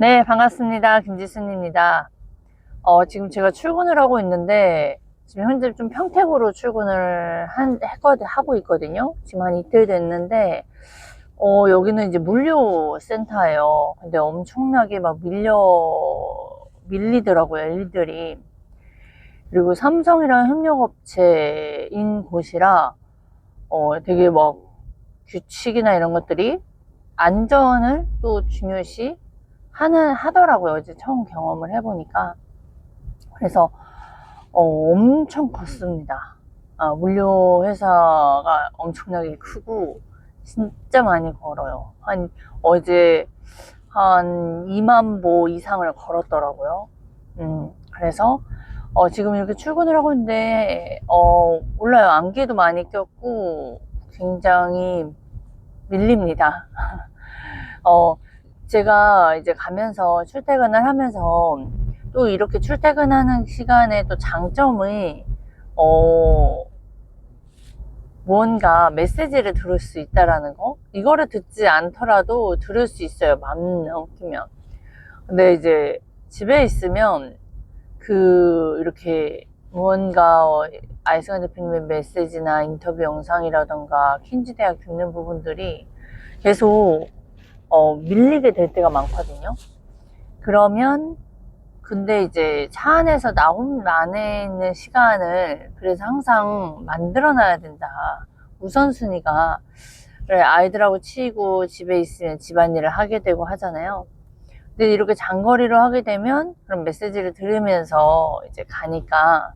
네, 반갑습니다. 김지순입니다. 지금 제가 출근을 하고 있는데, 지금 현재 좀 평택으로 출근을 하고 있거든요. 지금 한 이틀 됐는데, 여기는 이제 물류센터예요. 근데 엄청나게 막 밀리더라고요, 일들이. 그리고 삼성이랑 협력업체인 곳이라, 되게 막 규칙이나 이런 것들이 안전을 또 중요시 하더라고요. 이제 처음 경험을 해보니까. 그래서, 엄청 컸습니다. 물류 회사가 엄청나게 크고, 진짜 많이 걸어요. 어제 한 2만 보 이상을 걸었더라고요. 그래서, 지금 이렇게 출근을 하고 있는데, 몰라요. 안개도 많이 꼈고, 굉장히 밀립니다. 어, 제가 이제 가면서 출퇴근을 하면서 또 이렇게 출퇴근하는 시간에 또 장점이, 어, 무언가 메시지를 들을 수 있다라는 거? 이거를 듣지 않더라도 들을 수 있어요. 마음 먹히면. 근데 이제 집에 있으면 이렇게 무언가 아이승환 대표님의 메시지나 인터뷰 영상이라던가 퀸즈 대학 듣는 부분들이 계속 밀리게 될 때가 많거든요. 그러면 근데 이제 차 안에서 나 안에 있는 시간을 그래서 항상 만들어 놔야 된다. 우선순위가. 그래, 아이들하고 치이고 집에 있으면 집안일을 하게 되고 하잖아요. 근데 이렇게 장거리로 하게 되면 그런 메시지를 들으면서 이제 가니까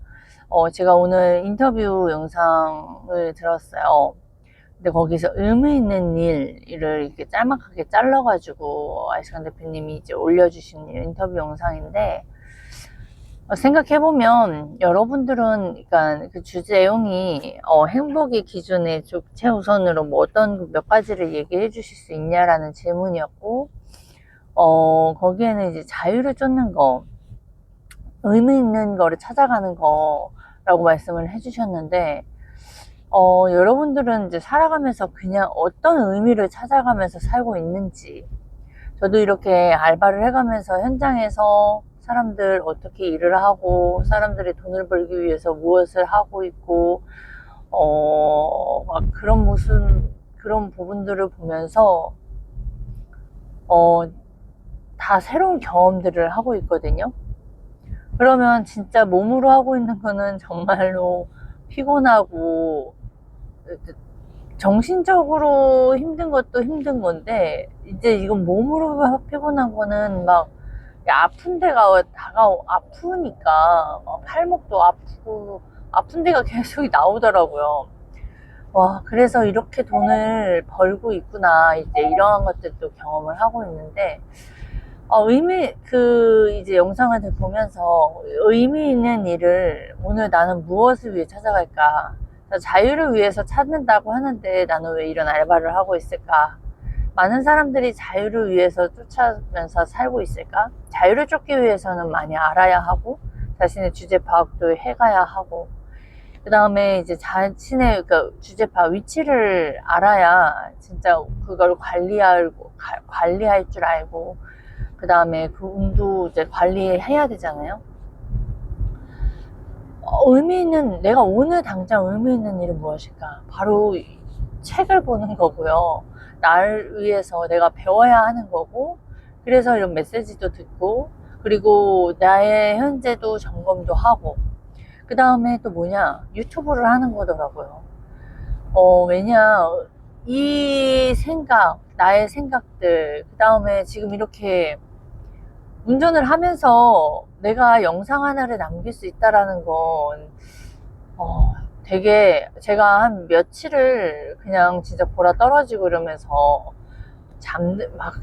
제가 오늘 인터뷰 영상을 들었어요. 근데 거기서 의미 있는 일을 이렇게 짤막하게 잘라가지고 아이스칸 대표님이 이제 올려주신 인터뷰 영상인데, 생각해보면 여러분들은 그러니까 그 주제 내용이 행복의 기준에 최우선으로 뭐 어떤 몇 가지를 얘기해 주실 수 있냐라는 질문이었고, 거기에는 이제 자유를 쫓는 거, 의미 있는 거를 찾아가는 거라고 말씀을 해주셨는데, 여러분들은 이제 살아가면서 그냥 어떤 의미를 찾아가면서 살고 있는지, 저도 이렇게 알바를 해가면서 현장에서 사람들 어떻게 일을 하고, 사람들이 돈을 벌기 위해서 무엇을 하고 있고, 막 그런 부분들을 보면서, 어, 다 새로운 경험들을 하고 있거든요. 그러면 진짜 몸으로 하고 있는 거는 정말로 피곤하고, 정신적으로 힘든 것도 힘든 건데, 이제 이건 몸으로 피곤한 거는 막 아픈 데가 아프니까 팔목도 아프고 아픈 데가 계속 나오더라고요. 와, 그래서 이렇게 돈을 벌고 있구나, 이제 이러한 것들도 경험을 하고 있는데, 이제 영상을 보면서 의미 있는 일을 오늘 나는 무엇을 위해 찾아갈까? 자유를 위해서 찾는다고 하는데 나는 왜 이런 알바를 하고 있을까? 많은 사람들이 자유를 위해서 쫓아면서 살고 있을까? 자유를 쫓기 위해서는 많이 알아야 하고, 자신의 주제 파악도 해가야 하고, 그 다음에 이제 자신의 주제 파악 위치를 알아야 진짜 그걸 관리할 줄 알고, 그 다음에 그 운도 이제 관리해야 되잖아요. 내가 오늘 당장 의미 있는 일은 무엇일까? 바로 책을 보는 거고요. 나를 위해서 내가 배워야 하는 거고, 그래서 이런 메시지도 듣고, 그리고 나의 현재도 점검도 하고, 그 다음에 또 뭐냐? 유튜브를 하는 거더라고요. 왜냐, 나의 생각들, 그 다음에 지금 이렇게 운전을 하면서 내가 영상 하나를 남길 수 있다라는 건, 되게 제가 한 며칠을 그냥 진짜 보라 떨어지고 이러면서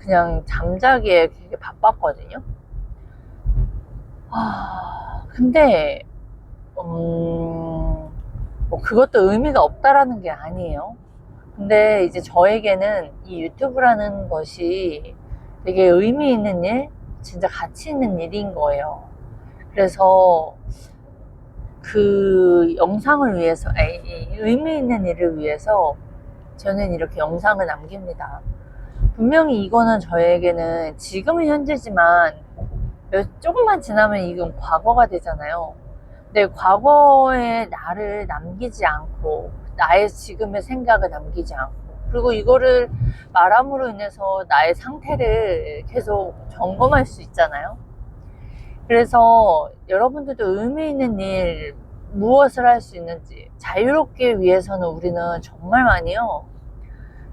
그냥 잠자기에 되게 바빴거든요. 근데, 뭐 그것도 의미가 없다라는 게 아니에요. 근데 이제 저에게는 이 유튜브라는 것이 되게 의미 있는 일, 진짜 가치 있는 일인 거예요. 그래서 그 영상을 위해서, 의미 있는 일을 위해서 저는 이렇게 영상을 남깁니다. 분명히 이거는 저에게는 지금은 현재지만 조금만 지나면 이건 과거가 되잖아요. 근데 과거의 나를 남기지 않고 나의 지금의 생각을 남기지 않고 그리고 이거를 말함으로 인해서 나의 상태를 계속 점검할 수 있잖아요. 그래서 여러분들도 의미 있는 일 무엇을 할 수 있는지 자유롭기 위해서는 우리는 정말 많이요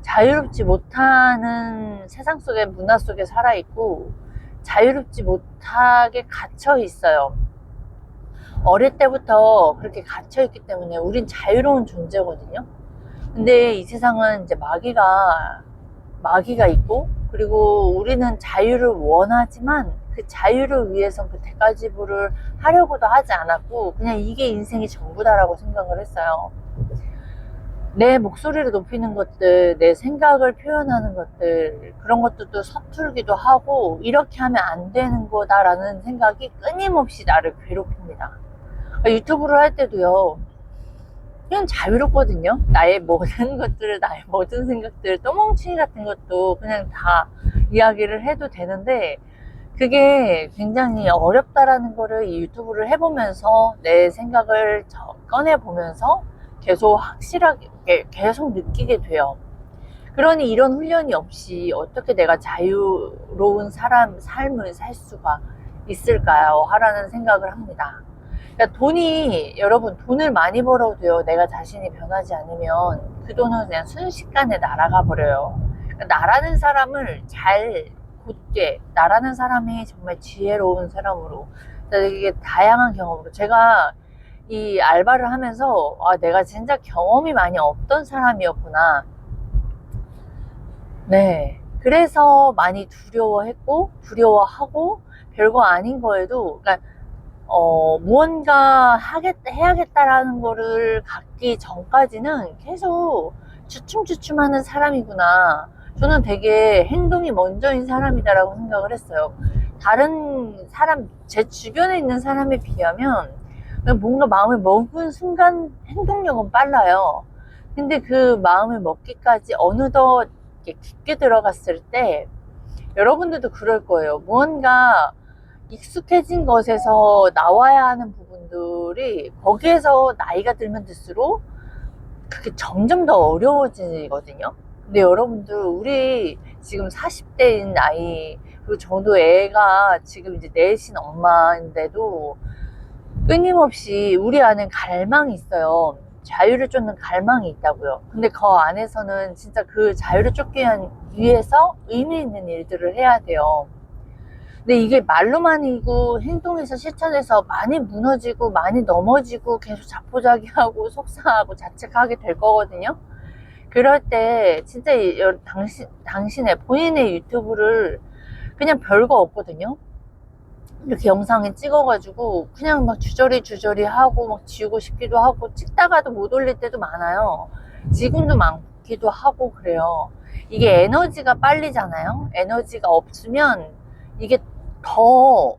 자유롭지 못하는 세상 속에 문화 속에 살아있고 자유롭지 못하게 갇혀 있어요. 어릴 때부터 그렇게 갇혀 있기 때문에 우린 자유로운 존재거든요. 근데 이 세상은 이제 마귀가 있고 그리고 우리는 자유를 원하지만 그 자유를 위해서 그 대가지불을 하려고도 하지 않았고 그냥 이게 인생이 전부다라고 생각을 했어요. 내 목소리를 높이는 것들, 내 생각을 표현하는 것들 그런 것들도 서툴기도 하고 이렇게 하면 안 되는 거다라는 생각이 끊임없이 나를 괴롭힙니다. 유튜브를 할 때도요 그냥 자유롭거든요. 나의 모든 것들을 나의 모든 생각들 떠멍치기 같은 것도 그냥 다 이야기를 해도 되는데 그게 굉장히 어렵다라는 거를 이 유튜브를 해보면서 내 생각을 꺼내보면서 계속 확실하게 계속 느끼게 돼요. 그러니 이런 훈련이 없이 어떻게 내가 자유로운 삶을 살 수가 있을까요? 하라는 생각을 합니다. 그러니까 여러분 돈을 많이 벌어도요 내가 자신이 변하지 않으면 그 돈은 그냥 순식간에 날아가 버려요. 그러니까 나라는 사람을 곧게 나라는 사람이 정말 지혜로운 사람으로 이게 다양한 경험으로 제가 이 알바를 하면서 내가 진짜 경험이 많이 없던 사람이었구나. 네, 그래서 많이 두려워하고 별거 아닌 거에도 그러니까 무언가 해야겠다라는 거를 갖기 전까지는 계속 주춤주춤하는 사람이구나. 저는 되게 행동이 먼저인 사람이다라고 생각을 했어요. 다른 사람, 제 주변에 있는 사람에 비하면 뭔가 마음을 먹은 순간 행동력은 빨라요. 근데 그 마음을 먹기까지 어느덧 깊게 들어갔을 때 여러분들도 그럴 거예요. 무언가 익숙해진 것에서 나와야 하는 부분들이 거기에서 나이가 들면 들수록 그게 점점 더 어려워지거든요. 근데 여러분들 우리 지금 40대인 나이 그리고 저도 애가 지금 이제 넷인 엄마인데도 끊임없이 우리 안에 갈망이 있어요. 자유를 쫓는 갈망이 있다고요. 근데 그 안에서는 진짜 그 자유를 쫓기 위해서 의미 있는 일들을 해야 돼요. 근데 이게 말로만이고 행동에서 실천해서 많이 무너지고 많이 넘어지고 계속 자포자기하고 속상하고 자책하게 될 거거든요. 그럴 때 진짜 당신의 본인의 유튜브를 그냥 별거 없거든요. 이렇게 영상에 찍어가지고 그냥 막 주저리 하고 막 지우고 싶기도 하고 찍다가도 못 올릴 때도 많아요. 지금도 많기도 하고 그래요. 이게 에너지가 빨리잖아요. 에너지가 없으면 이게 더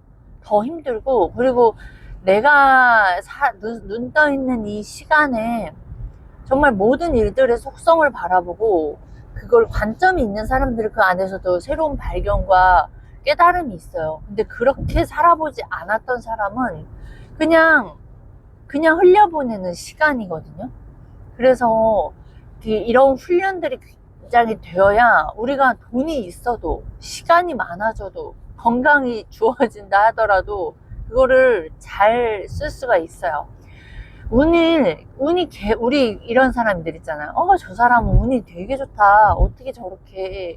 힘들고 그리고 내가 눈 떠 있는 이 시간에 정말 모든 일들의 속성을 바라보고 그걸 관점이 있는 사람들은 그 안에서도 새로운 발견과 깨달음이 있어요. 근데 그렇게 살아보지 않았던 사람은 그냥 흘려보내는 시간이거든요. 그래서 이런 훈련들이 굉장히 되어야 우리가 돈이 있어도 시간이 많아져도 건강이 주어진다 하더라도 그거를 잘 쓸 수가 있어요. 우리 이런 사람들 있잖아요. 저 사람은 운이 되게 좋다. 어떻게 저렇게,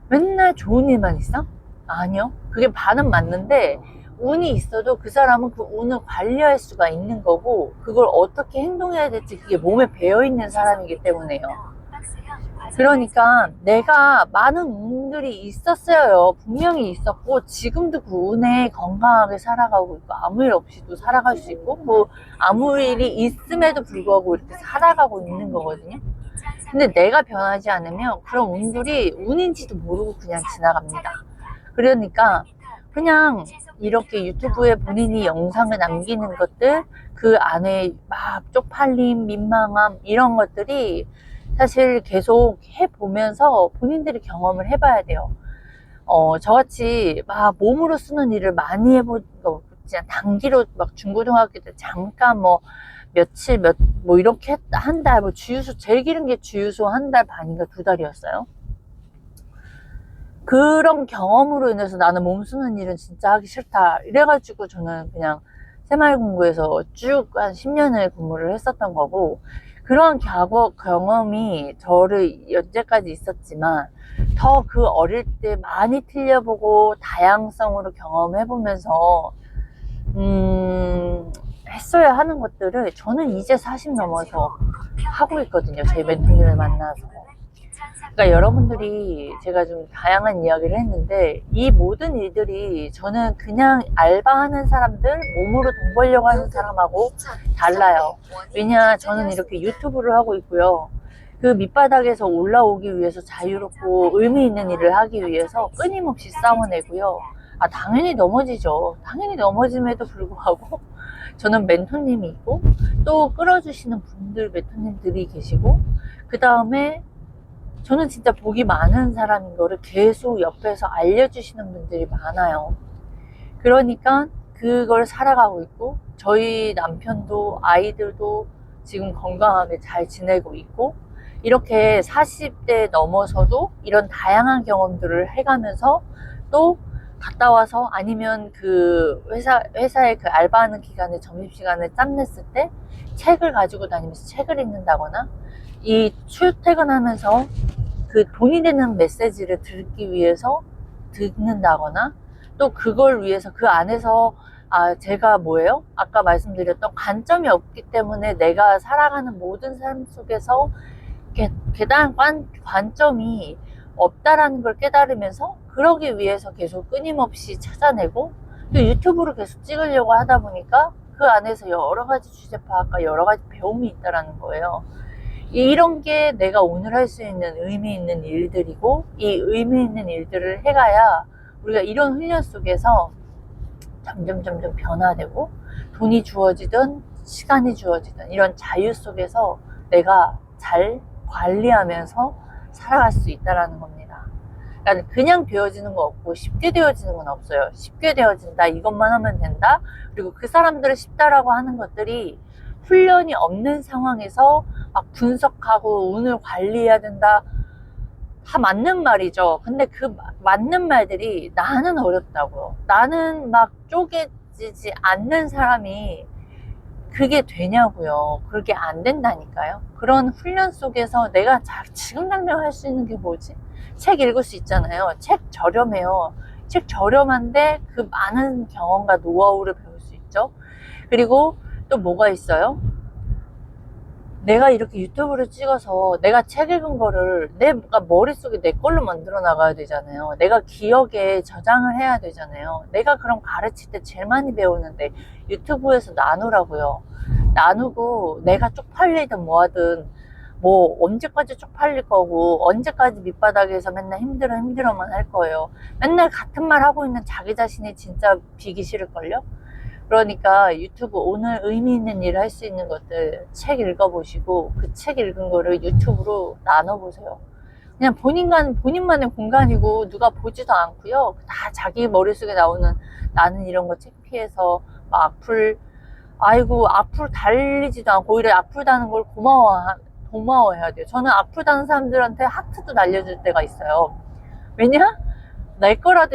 맨날 좋은 일만 있어? 아니요. 그게 반은 맞는데, 운이 있어도 그 사람은 그 운을 관리할 수가 있는 거고, 그걸 어떻게 행동해야 될지 그게 몸에 배어있는 사람이기 때문에요. 그러니까 내가 많은 운들이 있었어요. 분명히 있었고 지금도 그 운에 건강하게 살아가고 있고 아무 일 없이도 살아갈 수 있고 뭐 아무 일이 있음에도 불구하고 이렇게 살아가고 있는 거거든요. 근데 내가 변하지 않으면 그런 운들이 운인지도 모르고 그냥 지나갑니다. 그러니까 그냥 이렇게 유튜브에 본인이 영상을 남기는 것들 그 안에 막 쪽팔림, 민망함 이런 것들이 사실 계속 해보면서 본인들이 경험을 해봐야 돼요. 저같이 막 몸으로 쓰는 일을 많이 그냥 단기로 막 중고등학교 때 잠깐 뭐 며칠 뭐 이렇게 한 달, 뭐 주유소, 제일 길은 게 주유소 한 달 반인가 두 달이었어요. 그런 경험으로 인해서 나는 몸 쓰는 일은 진짜 하기 싫다. 이래가지고 저는 그냥 새마을금고에서 쭉 한 10년을 근무를 했었던 거고, 그런 경험이 저를 여태까지 있었지만, 더 그 어릴 때 많이 틀려보고 다양성으로 경험해보면서, 했어야 하는 것들을 저는 이제 40 넘어서 하고 있거든요. 저희 멘토님을 만나서. 그러니까 여러분들이 제가 좀 다양한 이야기를 했는데 이 모든 일들이 저는 그냥 알바하는 사람들, 몸으로 돈 벌려고 하는 사람하고 달라요. 왜냐, 저는 이렇게 유튜브를 하고 있고요. 그 밑바닥에서 올라오기 위해서 자유롭고 의미 있는 일을 하기 위해서 끊임없이 싸워내고요. 당연히 넘어지죠. 당연히 넘어짐에도 불구하고 저는 멘토님이 있고 또 끌어주시는 분들, 멘토님들이 계시고, 그 다음에 저는 진짜 복이 많은 사람인 거를 계속 옆에서 알려주시는 분들이 많아요. 그러니까 그걸 살아가고 있고, 저희 남편도 아이들도 지금 건강하게 잘 지내고 있고, 이렇게 40대 넘어서도 이런 다양한 경험들을 해가면서 또 갔다 와서, 아니면 그 회사에 그 알바하는 기간에 점심시간에 짬 냈을 때 책을 가지고 다니면서 책을 읽는다거나, 이 출퇴근하면서 그 돈이 되는 메시지를 듣기 위해서 듣는다거나, 또 그걸 위해서 그 안에서 제가 뭐예요? 아까 말씀드렸던 관점이 없기 때문에 내가 살아가는 모든 삶 속에서 관점이 없다라는 걸 깨달으면서, 그러기 위해서 계속 끊임없이 찾아내고, 또 유튜브로 계속 찍으려고 하다 보니까 그 안에서 여러 가지 주제 파악과 여러 가지 배움이 있다라는 거예요. 이런 게 내가 오늘 할 수 있는 의미 있는 일들이고, 이 의미 있는 일들을 해가야 우리가 이런 훈련 속에서 점점 변화되고, 돈이 주어지든 시간이 주어지든 이런 자유 속에서 내가 잘 관리하면서 살아갈 수 있다는 겁니다. 그러니까 그냥 되어지는 거 없고 쉽게 되어지는 건 없어요. 쉽게 되어진다, 이것만 하면 된다, 그리고 그 사람들을 쉽다라고 하는 것들이 훈련이 없는 상황에서 막 분석하고 운을 관리해야 된다, 다 맞는 말이죠. 근데 그 맞는 말들이 나는 어렵다고요. 나는 막 쪼개지지 않는 사람이 그게 되냐고요. 그렇게 안 된다니까요. 그런 훈련 속에서 내가 지금 당장 할 수 있는 게 뭐지? 책 읽을 수 있잖아요. 책 저렴해요. 책 저렴한데 그 많은 경험과 노하우를 배울 수 있죠. 그리고 또 뭐가 있어요? 내가 이렇게 유튜브를 찍어서 내가 책 읽은 거를 내가 머릿속에 내 걸로 만들어 나가야 되잖아요. 내가 기억에 저장을 해야 되잖아요. 내가 그럼 가르칠 때 제일 많이 배우는데 유튜브에서 나누라고요. 나누고 내가 쪽팔리든 뭐하든, 뭐 언제까지 쪽팔릴 거고, 언제까지 밑바닥에서 맨날 힘들어만 할 거예요. 맨날 같은 말 하고 있는 자기 자신이 진짜 비기 싫을걸요? 그러니까 유튜브, 오늘 의미 있는 일을 할 수 있는 것들 책 읽어보시고, 그 책 읽은 거를 유튜브로 나눠보세요. 그냥 본인만의 공간이고 누가 보지도 않고요. 다 자기 머릿속에 나오는, 나는 이런 거 창피해서 막 악플 달리지도 않고 오히려 악플다는 걸 고마워해야 돼요. 저는 악플다는 사람들한테 하트도 날려줄 때가 있어요. 왜냐? 내 거를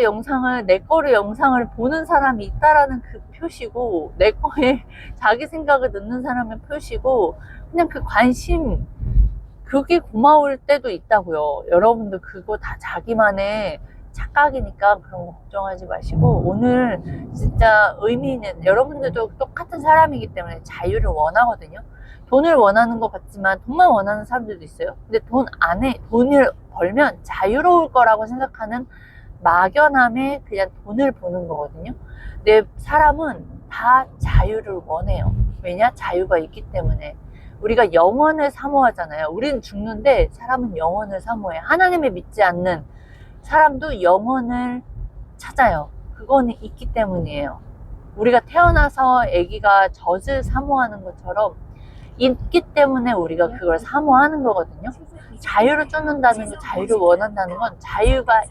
영상을 보는 사람이 있다라는 그 표시고, 내 거에 자기 생각을 넣는 사람의 표시고, 그냥 그 관심, 그게 고마울 때도 있다고요. 여러분들 그거 다 자기만의 착각이니까 그런 거 걱정하지 마시고, 오늘 진짜 의미 있는, 여러분들도 똑같은 사람이기 때문에 자유를 원하거든요. 돈을 원하는 것 같지만 돈만 원하는 사람들도 있어요. 근데 돈을 벌면 자유로울 거라고 생각하는 막연함에 그냥 돈을 버는 거거든요. 근데 사람은 다 자유를 원해요. 왜냐? 자유가 있기 때문에. 우리가 영원을 사모하잖아요. 우리는 죽는데 사람은 영원을 사모해. 하나님을 믿지 않는 사람도 영원을 찾아요. 그거는 있기 때문이에요. 우리가 태어나서 아기가 젖을 사모하는 것처럼 있기 때문에 우리가 그걸 사모하는 거거든요. 자유를 쫓는다는 거, 자유를 원한다는 건 자유가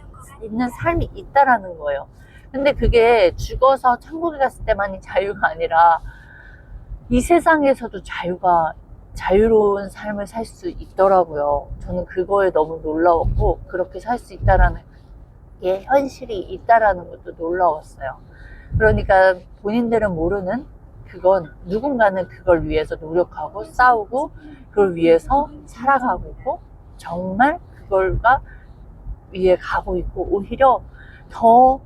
있는 삶이 있다라는 거예요. 근데 그게 죽어서 천국에 갔을 때만이 자유가 아니라 이 세상에서도 자유로운 삶을 살 수 있더라고요. 저는 그거에 너무 놀라웠고, 그렇게 살 수 있다라는 게 현실이 있다라는 것도 놀라웠어요. 그러니까 본인들은 모르는, 그건 누군가는 그걸 위해서 노력하고 싸우고 그걸 위해서 살아가고 있고 정말 그걸가 위해 가고 있고, 오히려 더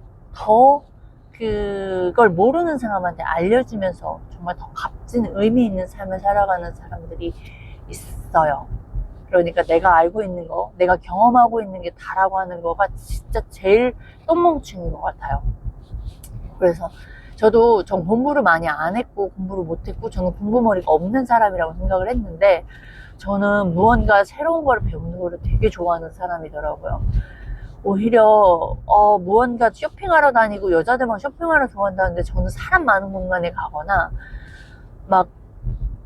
그걸 모르는 사람한테 알려주면서 정말 더 값진 의미 있는 삶을 살아가는 사람들이 있어요. 그러니까 내가 알고 있는 거, 내가 경험하고 있는 게 다라고 하는 거가 진짜 제일 똥멍충인 것 같아요. 그래서 전 공부를 많이 안 했고 공부를 못 했고 저는 공부머리가 없는 사람이라고 생각을 했는데, 저는 무언가 새로운 걸 배우는 거를 되게 좋아하는 사람이더라고요. 오히려 무언가 쇼핑하러 다니고 여자들만 쇼핑하러 좋아한다는데, 저는 사람 많은 공간에 가거나 막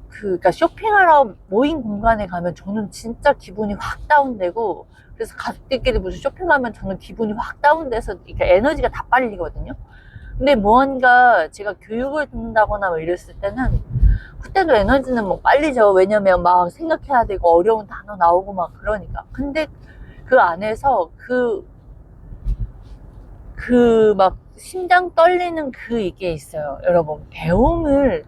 그러니까 쇼핑하러 모인 공간에 가면 저는 진짜 기분이 확 다운되고, 그래서 가족들끼리 무슨 쇼핑하면 저는 기분이 확 다운돼서 그러니까 에너지가 다 빨리거든요. 근데 무언가 제가 교육을 듣는다거나 뭐 이랬을 때는 그때도 에너지는 뭐 빨리죠. 왜냐면 막 생각해야 되고 어려운 단어 나오고 막 그러니까. 근데 그 안에서 막 심장 떨리는 이게 있어요. 여러분, 배움을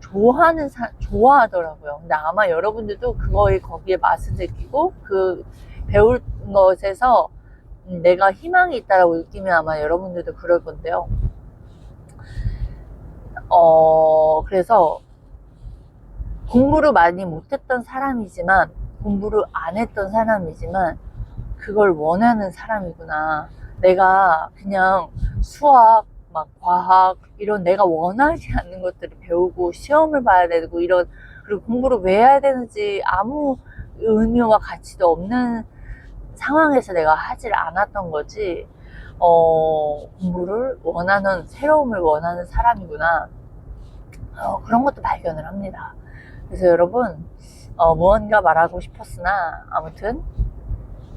좋아하더라고요. 근데 아마 여러분들도 거기에 맛을 느끼고 그 배울 것에서 내가 희망이 있다라고 느끼면 아마 여러분들도 그럴 건데요. 그래서 공부를 많이 못했던 사람이지만, 공부를 안 했던 사람이지만 그걸 원하는 사람이구나. 내가 그냥 수학, 막 과학 이런 내가 원하지 않는 것들을 배우고 시험을 봐야 되고 그리고 공부를 왜 해야 되는지 아무 의미와 가치도 없는 상황에서 내가 하질 않았던 거지. 공부를 새로움을 원하는 사람이구나. 그런 것도 발견을 합니다. 그래서 여러분, 무언가 말하고 싶었으나 아무튼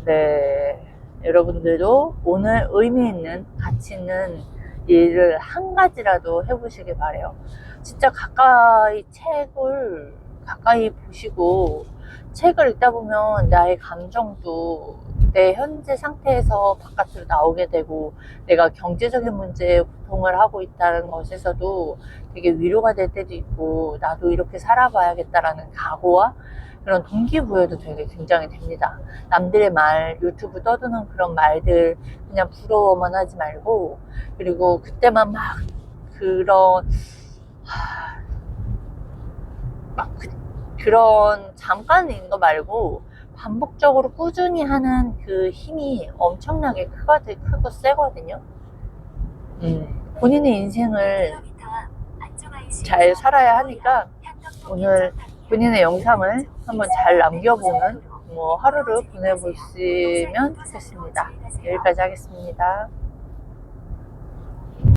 네, 여러분들도 오늘 의미 있는 가치 있는 일을 한 가지라도 해보시길 바래요. 진짜 가까이 보시고 책을 읽다 보면 나의 감정도 내 현재 상태에서 바깥으로 나오게 되고, 내가 경제적인 문제에 고통을 하고 있다는 것에서도 되게 위로가 될 때도 있고, 나도 이렇게 살아봐야겠다라는 각오와 그런 동기부여도 되게 굉장히 됩니다. 남들의 말, 유튜브 떠드는 그런 말들 그냥 부러워만 하지 말고, 그리고 그때만 막 그런 잠깐 있는 거 말고 반복적으로 꾸준히 하는 그 힘이 엄청나게 크고 세거든요. 본인의 인생을 잘 살아야 하니까 오늘 본인의 영상을 한번 잘 남겨보는 하루를 보내보시면 좋겠습니다. 여기까지 하겠습니다.